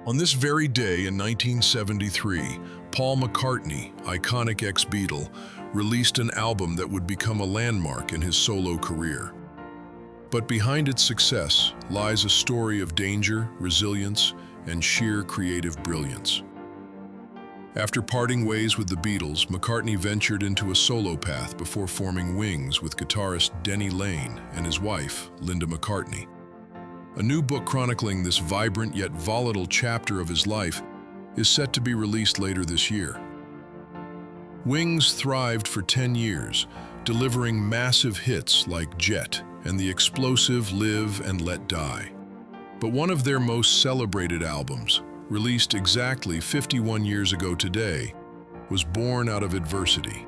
On this very day in 1973, Paul McCartney, iconic ex-Beatle, released an album that would become a landmark in his solo career. But behind its success lies a story of danger, resilience, and sheer creative brilliance. After parting ways with the Beatles, McCartney ventured into a solo path before forming Wings with guitarist Denny Laine and his wife, Linda McCartney. A new book chronicling this vibrant yet volatile chapter of his life is set to be released later this year. Wings thrived for 10 years, delivering massive hits like Jet and the explosive Live and Let Die. But one of their most celebrated albums, released exactly 51 years ago today, was born out of adversity.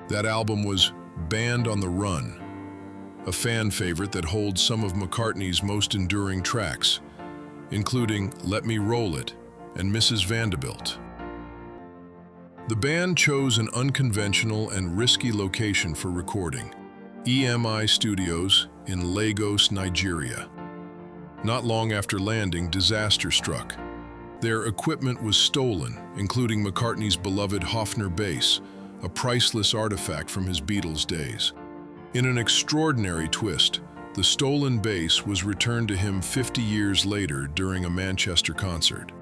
That album was Band on the Run, a fan favorite that holds some of McCartney's most enduring tracks, including Let Me Roll It and Mrs. Vandebilt. The band chose an unconventional and risky location for recording, EMI Studios in Lagos, Nigeria. Not long after landing, disaster struck. Their equipment was stolen, including McCartney's beloved Hofner bass, a priceless artifact from his Beatles days. In an extraordinary twist, the stolen bass was returned to him 50 years later during a Manchester concert.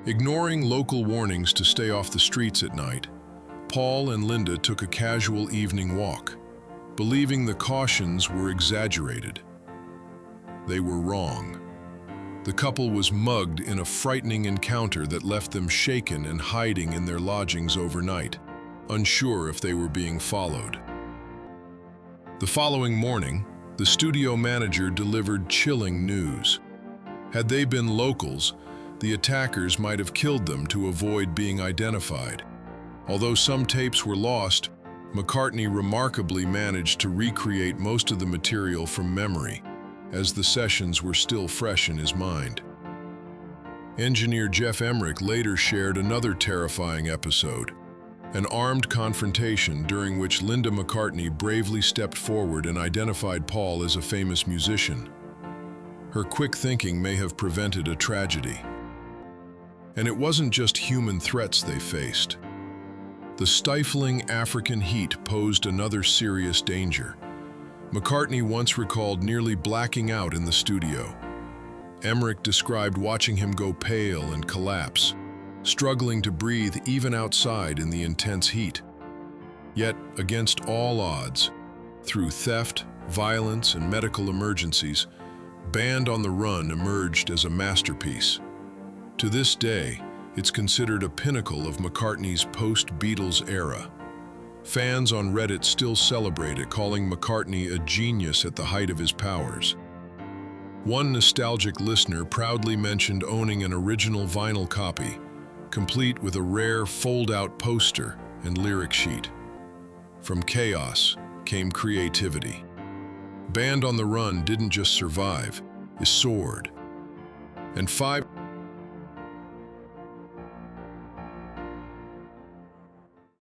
Ignoring local warnings to stay off the streets at night, Paul and Linda took a casual evening walk, believing the cautions were exaggerated. They were wrong. The couple was mugged in a frightening encounter that left them shaken and hiding in their lodgings overnight, unsure if they were being followed. The following morning, the studio manager delivered chilling news. Had they been locals, the attackers might have killed them to avoid being identified. Although some tapes were lost, McCartney remarkably managed to recreate most of the material from memory, as the sessions were still fresh in his mind. Engineer Geoff Emerick later shared another terrifying episode, an armed confrontation during which Linda McCartney bravely stepped forward and identified Paul as a famous musician. Her quick thinking may have prevented a tragedy. And it wasn't just human threats they faced. The stifling African heat posed another serious danger. McCartney once recalled nearly blacking out in the studio. Emerick described watching him go pale and collapse, struggling to breathe even outside in the intense heat. Yet, against all odds, through theft, violence, and medical emergencies, Band on the Run emerged as a masterpiece. To this day, it's considered a pinnacle of McCartney's post-Beatles era. Fans on Reddit still celebrate it, calling McCartney a genius at the height of his powers. One nostalgic listener proudly mentioned owning an original vinyl copy, complete with a rare fold-out poster and lyric sheet. From chaos came creativity. Band on the Run didn't just survive, it soared. And 5